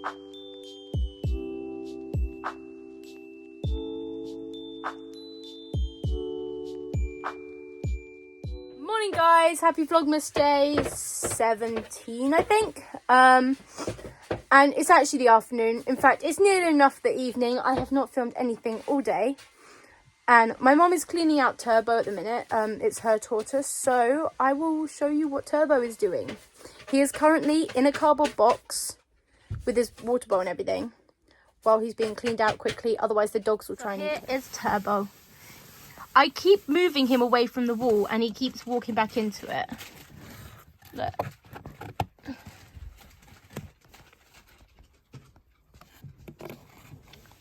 Morning guys, happy Vlogmas day 17 I think, and it's actually the afternoon. In fact, it's nearly enough the evening. I have not filmed anything all day, and my mum is cleaning out Turbo at the minute. It's her Tortoise, so I will show you what Turbo is doing. He is currently in a cardboard box with his water bowl and everything while he's being cleaned out quickly, otherwise the dogs will try and eat him. Here is Turbo. I keep moving him away from the wall and he keeps walking back into it. Look.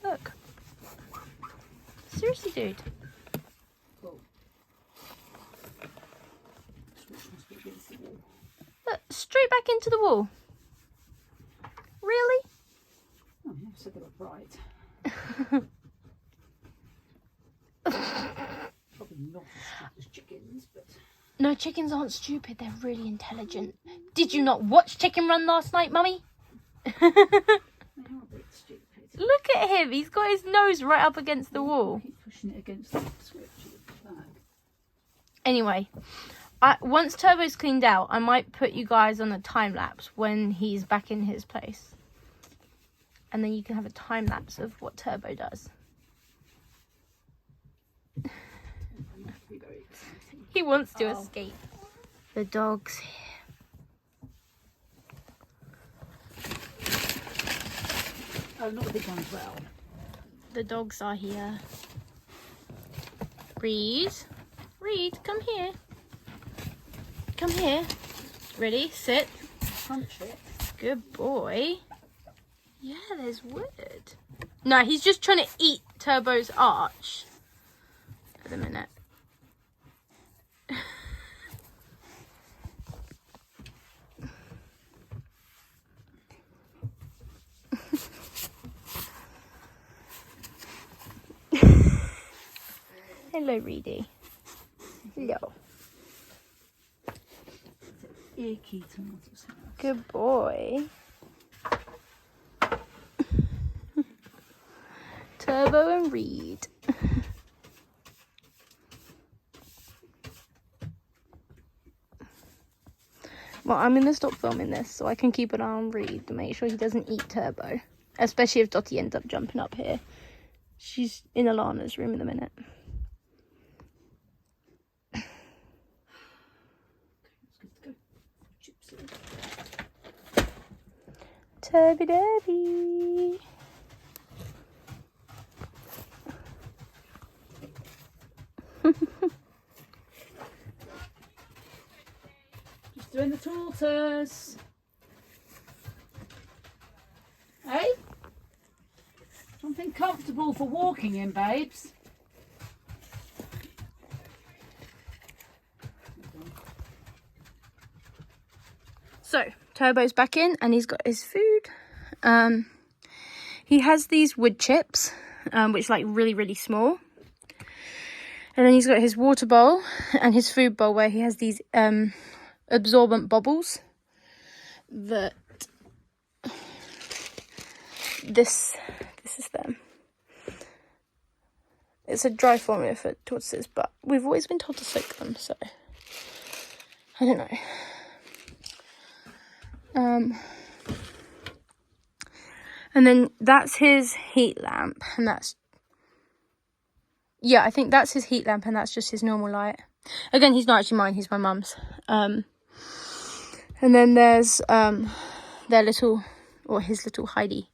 Look. Seriously, dude. Look, straight back into the wall. Really? Oh, yeah, so they were bright. Probably not as stupid as chickens, but... No, chickens aren't stupid. They're really intelligent. Did you not watch Chicken Run last night, Mummy? They are a bit stupid. Look at him. He's got his nose right up against the wall. Keep pushing it against the switch of the flag. Anyway, once Turbo's cleaned out, I might put you guys on a time lapse when he's back in his place. And then you can have a time lapse of what Turbo does. He wants to escape. The dog's here. Oh, not the big one as well. The dogs are here. Reed, come here. Come here. Ready, sit. Punch it. Good boy. Yeah, there's wood. No, he's just trying to eat Turbo's arch at the minute. Hello, Reedy. Hello. Icky tomatoes. Good boy. Turbo and Reed. Well, I'm going to stop filming this so I can keep an eye on Reed to make sure he doesn't eat Turbo. Especially if Dottie ends up jumping up here. She's in Alana's room in a minute. Tubby Dubby. Just doing the Tortoise. Hey? Something comfortable for walking in, babes. So, Turbo's back in and he's got his food. He has these wood chips, which are like really, really small. And then he's got his water bowl and his food bowl where he has these absorbent bubbles that this is them. It's a dry formula for tortoises, but we've always been told to soak them, so I don't know. And then that's his heat lamp, and that's, yeah, I think that's his heat lamp, and that's just his normal light. Again, he's not actually mine, he's my mum's. And then there's their little, or his little hidey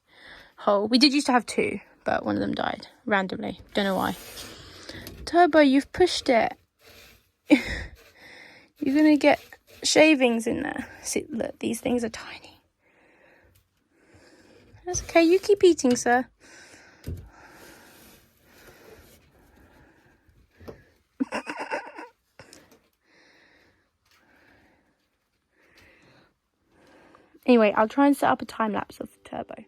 hole. We did used to have two, but one of them died randomly. Don't know why. Turbo, you've pushed it. You're gonna get shavings in there. See, look, these things are tiny. That's okay, you keep eating, sir. Anyway, I'll try and set up a time lapse of Turbo.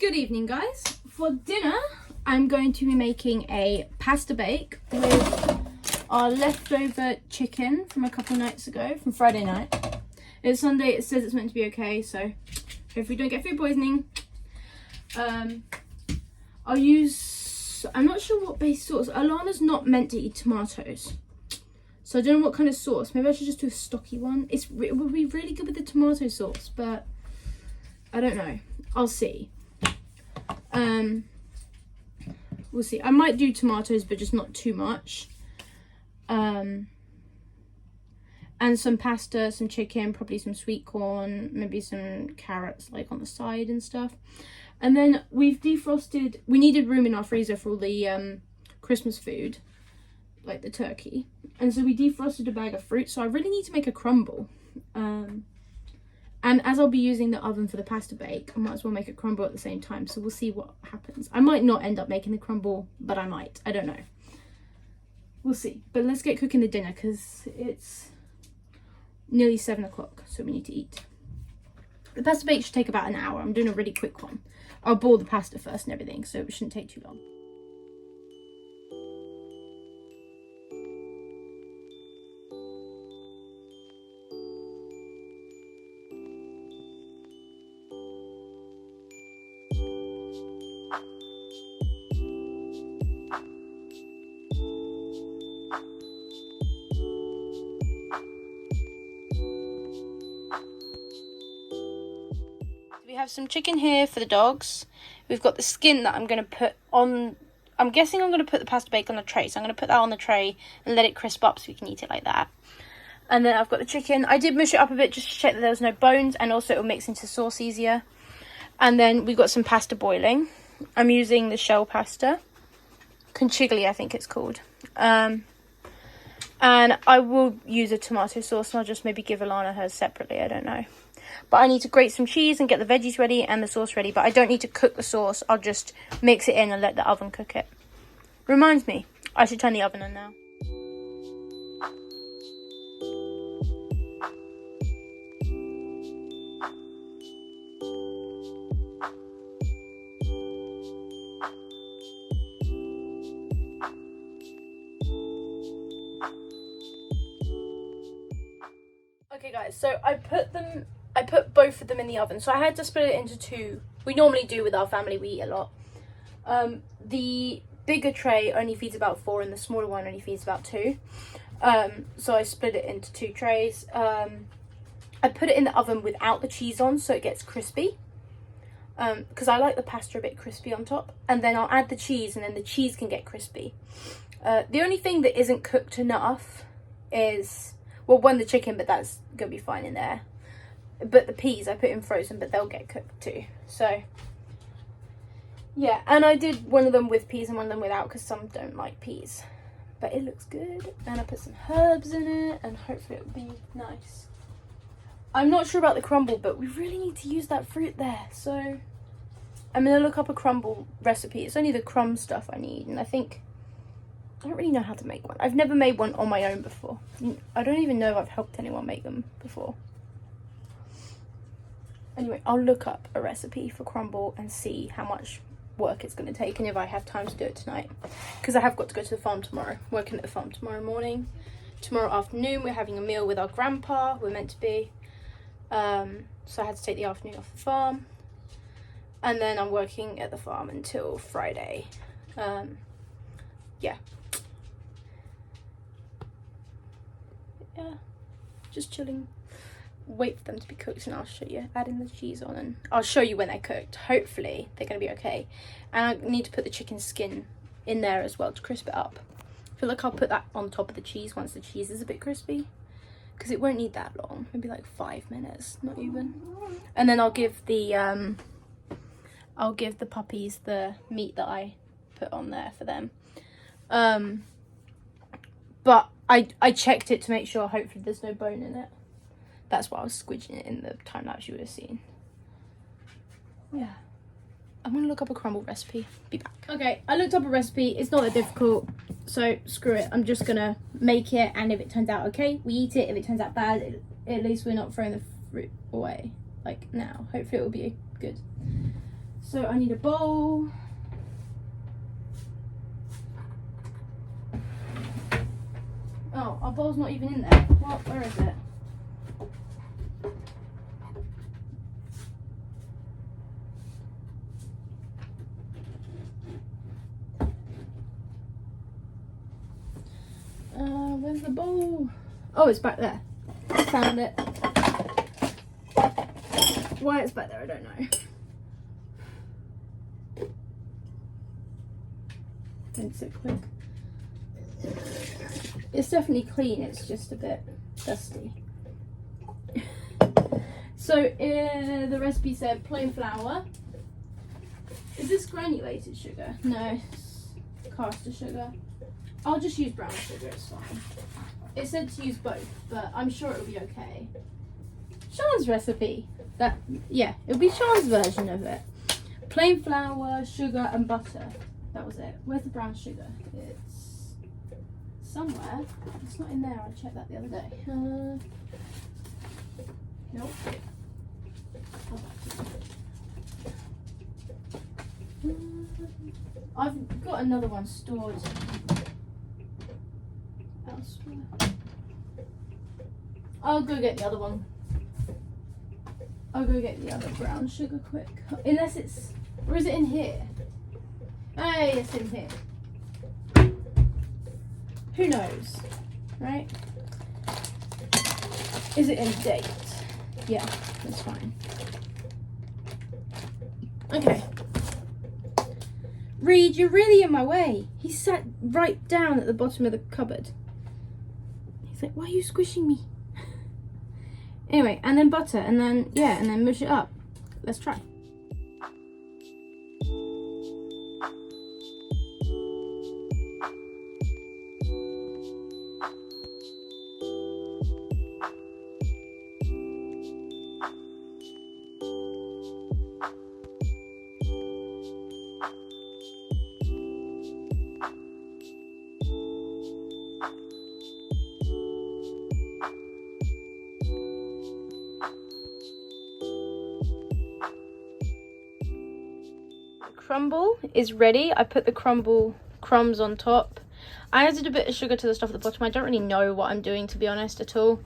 Good evening, guys. For dinner, I'm going to be making a pasta bake with our leftover chicken from a couple nights ago, from Friday night. It's Sunday, it says it's meant to be okay, so hopefully don't get food poisoning. I'll use, I'm not sure what base sauce. Alana's not meant to eat tomatoes, so I don't know what kind of sauce. Maybe I should just do a stocky one. It would be really good with the tomato sauce, but I don't know. I'll see. We'll see. I might do tomatoes, but just not too much. And some pasta, some chicken, probably some sweet corn, maybe some carrots like on the side and stuff. And then we've defrosted. We needed room in our freezer for all the Christmas food, like the turkey. And so we defrosted a bag of fruit. So I really need to make a crumble. And as I'll be using the oven for the pasta bake, I might as well make a crumble at the same time. So we'll see what happens. I might not end up making the crumble, but I might. I don't know. We'll see. But let's get cooking the dinner because it's nearly 7 o'clock. So we need to eat. The pasta bake should take about an hour. I'm doing a really quick one. I'll boil the pasta first and everything, so it shouldn't take too long. We have some chicken here for the dogs. We've got the skin that I'm going to put on. I'm guessing I'm going to put the pasta bake on the tray. So I'm going to put that on the tray and let it crisp up so we can eat it like that. And then I've got the chicken. I did mush it up a bit just to check that there was no bones, and also it will mix into sauce easier. And then we've got some pasta boiling. I'm using the shell pasta. Conchigli, I think it's called. And I will use a tomato sauce, and I'll just maybe give Alana hers separately. I don't know. But I need to grate some cheese and get the veggies ready and the sauce ready. But I don't need to cook the sauce. I'll just mix it in and let the oven cook it. Reminds me, I should turn the oven on now. Okay guys, so I put both of them in the oven. So I had to split it into two. We normally do with our family, we eat a lot. The bigger tray only feeds about 4 and the smaller one only feeds about 2. So I split it into 2 trays. I put it in the oven without the cheese on so it gets crispy. Because I like the pasta a bit crispy on top. And then I'll add the cheese and then the cheese can get crispy. The only thing that isn't cooked enough is, well, one, the chicken, but that's going to be fine in there. But the peas I put in frozen, but they'll get cooked too. So, yeah. And I did one of them with peas and one of them without because some don't like peas. But it looks good. And I put some herbs in it and hopefully it'll be nice. I'm not sure about the crumble, but we really need to use that fruit there. So, I'm going to look up a crumble recipe. It's only the crumb stuff I need. And I don't really know how to make one. I've never made one on my own before. I don't even know if I've helped anyone make them before. Anyway, I'll look up a recipe for crumble and see how much work it's going to take and if I have time to do it tonight. Because I have got to go to the farm tomorrow. Working at the farm tomorrow morning. Tomorrow afternoon we're having a meal with our grandpa. We're meant to be. So I had to take the afternoon off the farm. And then I'm working at the farm until Friday. Yeah. Yeah. Just chilling. Wait for them to be cooked and I'll show you. Adding the cheese on and I'll show you when they're cooked. Hopefully they're going to be okay. And I need to put the chicken skin in there as well to crisp it up. I feel like I'll put that on top of the cheese once the cheese is a bit crispy. Because it won't need that long. Maybe like 5 minutes. Not even. And then I'll give the puppies the meat that I put on there for them. But I checked it to make sure hopefully there's no bone in it. That's why I was squidging it in the time lapse you would have seen. Yeah. I'm going to look up a crumble recipe. Be back. Okay, I looked up a recipe. It's not that difficult. So, screw it. I'm just going to make it. And if it turns out okay, we eat it. If it turns out bad, at least we're not throwing the fruit away. Like, now. Hopefully it will be good. So I need a bowl. Oh, our bowl's not even in there. What? Where is it? Where's the bowl? Oh, it's back there. Found it. Why it's back there, I don't know. Rinse it quick. It's definitely clean, it's just a bit dusty. So the recipe said plain flour. Is this granulated sugar? No, it's caster sugar. I'll just use brown sugar, it's fine. It said to use both, but I'm sure it'll be okay. Sean's recipe. It'll be Sean's version of it. Plain flour, sugar and butter. That was it. Where's the brown sugar? It's somewhere. It's not in there. I checked that the other day. Nope. I've got another one stored elsewhere. I'll go get the other one. I'll go get the other brown sugar quick. Unless it's... Or is it in here? Hey, it's in here. Who knows? Right? Is it in date? Yeah, that's fine. Okay. Reed, you're really in my way. He sat right down at the bottom of the cupboard. He's like, why are you squishing me? Anyway, and then butter, and then, yeah, and then mush it up. Let's try. Crumble is ready. I put the crumble crumbs on top. I added a bit of sugar to the stuff at the bottom. I don't really know what I'm doing, to be honest, at all.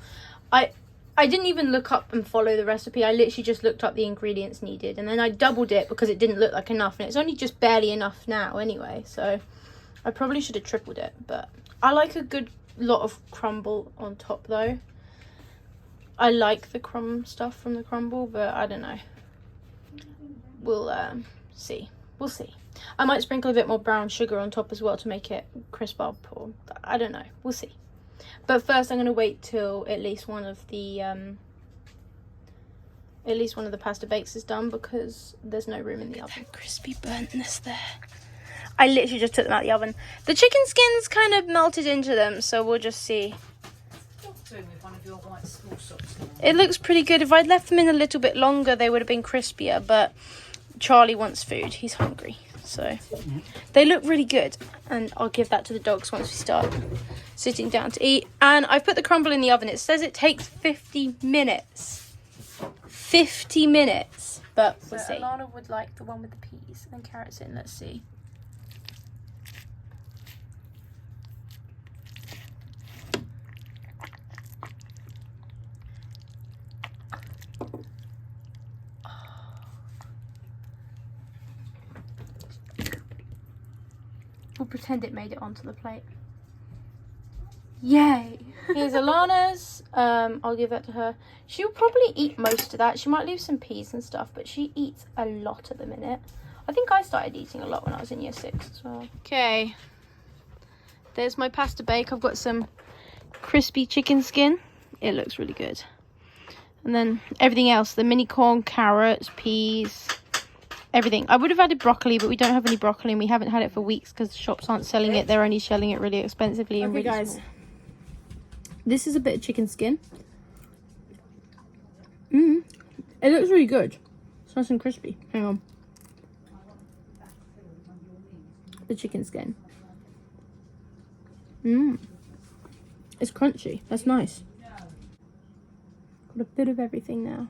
I didn't even look up and follow the recipe. I literally just looked up the ingredients needed, and then I doubled it because it didn't look like enough, and it's only just barely enough now anyway, so I probably should have tripled it. But I like a good lot of crumble on top though. I like the crumb stuff from the crumble, but I don't know. We'll see. We'll see. I might sprinkle a bit more brown sugar on top as well to make it crisp up, or I don't know. We'll see. But first I'm going to wait till at least one of the pasta bakes is done, because there's no room in the oven. Crispy burntness there. I literally just took them out of the oven. The chicken skins kind of melted into them, so we'll just see. With one of your white school socks now. It looks pretty good. If I'd left them in a little bit longer, they would have been crispier, but Charlie wants food. He's hungry. So they look really good, and I'll give that to the dogs once we start sitting down to eat. And I've put the crumble in the oven. It says it takes 50 minutes. 50 minutes. But we'll see. Alana would like the one with the peas and carrots in. Let's see. We'll pretend it made it onto the plate. Yay! Here's Alana's. I'll give that to her. She'll probably eat most of that. She might leave some peas and stuff, but she eats a lot at the minute. I think I started eating a lot when I was in year 6 as well. Okay. There's my pasta bake. I've got some crispy chicken skin. It looks really good. And then everything else, the mini corn, carrots, peas, everything. I would have added broccoli, but we don't have any broccoli, and we haven't had it for weeks because the shops aren't selling it. They're only selling it really expensively. And really guys, small. This is a bit of chicken skin. It looks really good. It's nice and crispy. Hang on. The chicken skin. It's crunchy. That's nice. Got a bit of everything now.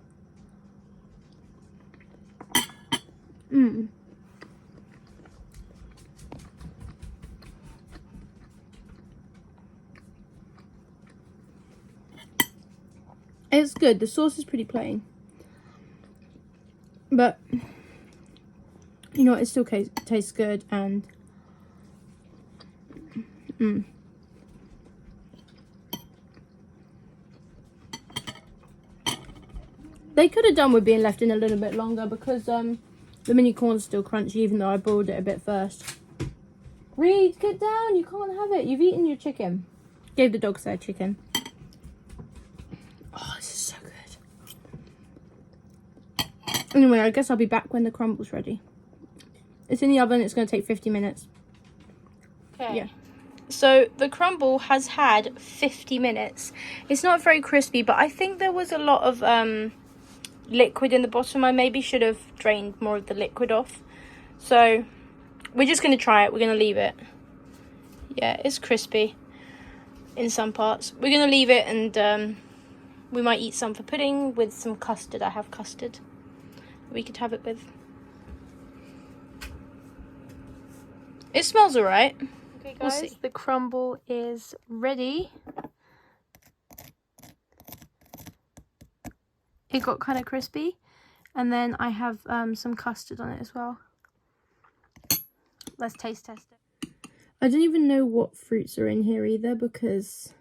Mmm. It's good. The sauce is pretty plain. But, you know, it still tastes good. And, they could have done with being left in a little bit longer because the mini corn's still crunchy even though I boiled it a bit first. Reed, get down. You can't have it. You've eaten your chicken. Gave the dogs their chicken. Oh, this is so good. Anyway, I guess I'll be back when the crumble's ready. It's in the oven. It's going to take 50 minutes. Okay. Yeah. So the crumble has had 50 minutes. It's not very crispy, but I think there was a lot of liquid in the bottom. I maybe should have drained more of the liquid off. So we're just going to try it. We're going to leave it. Yeah, it's crispy in some parts. We're going to leave it and we might eat some for pudding with some custard. I have custard we could have it with. It smells alright. Okay guys, we'll see. The crumble is ready. It got kind of crispy. And then I have some custard on it as well. Let's taste test it. I don't even know what fruits are in here either because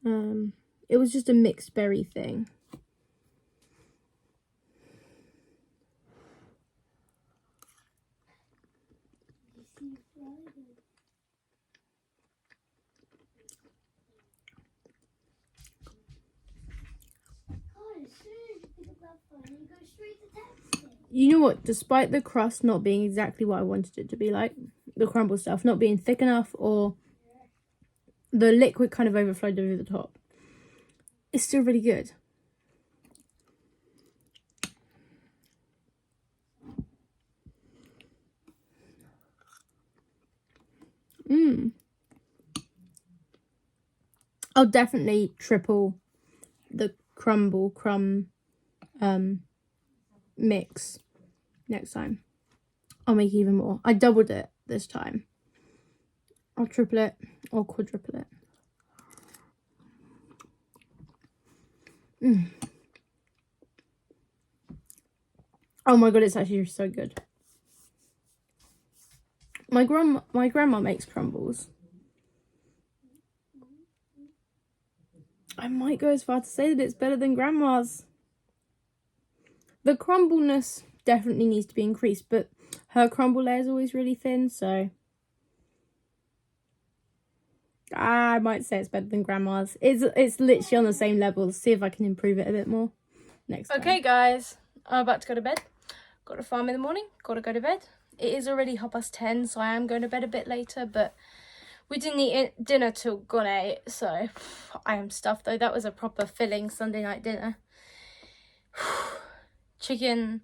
it was just a mixed berry thing. You know what, despite the crust not being exactly what I wanted it to be like, the crumble stuff not being thick enough or the liquid kind of overflowed over the top, it's still really good. I'll definitely triple the crumb mix next time. I'll make even more. I doubled it this time. I'll triple it or quadruple it. Oh my god, it's actually so good. My grandma makes crumbles. I might go as far to say that it's better than grandma's. The crumbleness definitely needs to be increased, but her crumble layer is always really thin, so I might say it's better than grandma's. It's literally on the same level. See if I can improve it a bit more next time. Okay guys, I'm about to go to bed. Got to farm in the morning, got to go to bed. It is already 10:30, so I am going to bed a bit later, but we didn't eat dinner till gone 8, so I am stuffed though. That was a proper filling Sunday night dinner. Chicken,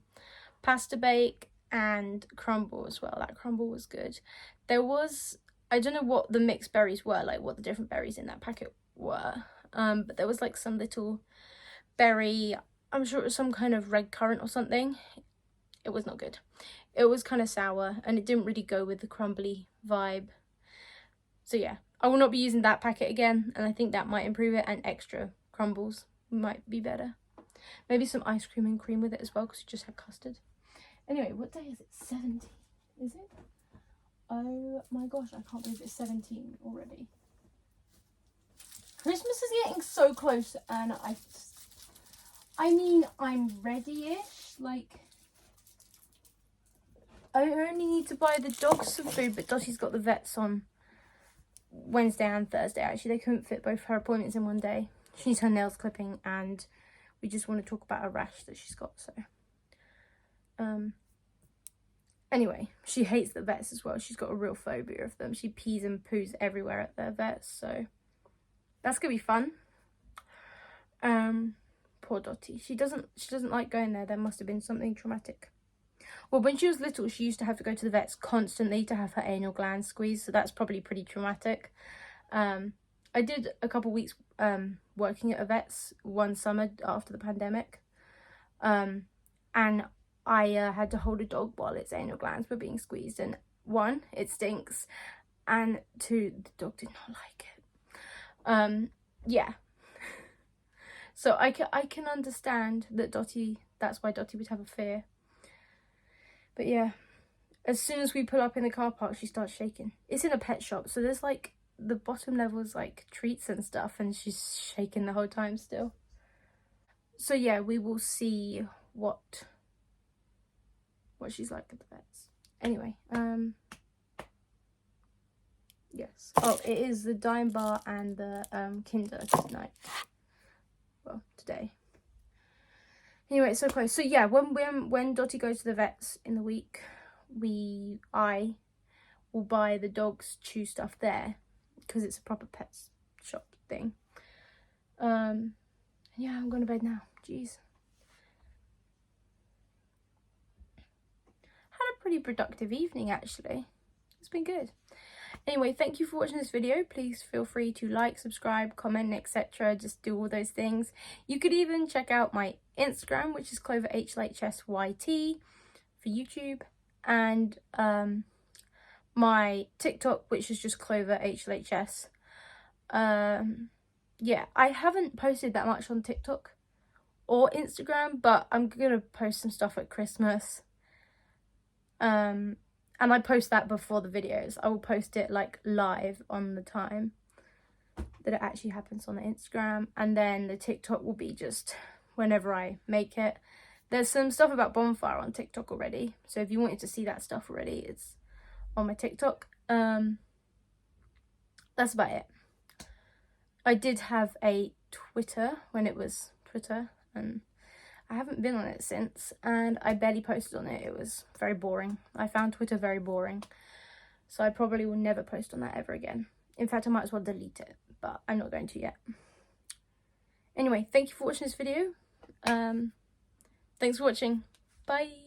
pasta bake, and crumble as well. That crumble was good. There was, I don't know what the mixed berries were, like what the different berries in that packet were. But there was like some little berry, I'm sure it was some kind of red currant or something. It was not good. It was kind of sour and it didn't really go with the crumbly vibe. So yeah, I will not be using that packet again, and I think that might improve it, and extra crumbles might be better. Maybe some ice cream and cream with it as well, because we just had custard. Anyway, what day is it? 17, is it? Oh my gosh, I can't believe it's 17 already. Christmas is getting so close, and I mean, I'm ready-ish, like, I only need to buy the dogs some food, but Dottie's got the vets on Wednesday and Thursday. Actually, they couldn't fit both her appointments in one day. She needs her nails clipping, and we just want to talk about a rash that she's got. So anyway, she hates the vets as well. She's got a real phobia of them. She pees and poos everywhere at their vets, so that's gonna be fun. Poor Dottie, she doesn't like going there. There must have been something traumatic. Well, when she was little, she used to have to go to the vets constantly to have her anal gland squeezed, so that's probably pretty traumatic. I did a couple weeks working at a vet's one summer after the pandemic, and I had to hold a dog while its anal glands were being squeezed, and 1, it stinks, and 2, the dog did not like it. Yeah. So I can understand that that's why Dottie would have a fear. But yeah, as soon as we pull up in the car park, she starts shaking. It's in a pet shop, so there's like the bottom level is like treats and stuff, and she's shaking the whole time still. So yeah, we will see what she's like at the vets. Anyway, yes. Oh, it is the Dime Bar and the Kinder tonight. Well, today. Anyway, it's so close. So yeah, when Dottie goes to the vets in the week, I will buy the dog's chew stuff there because it's a proper pet shop thing. Yeah, I'm going to bed now. Jeez. Had a pretty productive evening actually. It's been good. Anyway, thank you for watching this video. Please feel free to like, subscribe, comment, etc. Just do all those things. You could even check out my Instagram, which is CloverHLHSYT for YouTube, and my TikTok, which is just CloverHLHS. Yeah, I haven't posted that much on TikTok or Instagram, but I'm gonna post some stuff at Christmas. And I post that before the videos. I will post it like live on the time that it actually happens on the Instagram, and then the TikTok will be just whenever I make it. There's some stuff about Bonfire on TikTok already, so if you wanted to see that stuff already, it's on my TikTok. That's about it. I did have a Twitter when it was Twitter, and I haven't been on it since, and I barely posted on it. It was very boring. I found Twitter very boring, so I probably will never post on that ever again. In fact, I might as well delete it, but I'm not going to yet. Anyway, thank you for watching this video. Thanks for watching. Bye.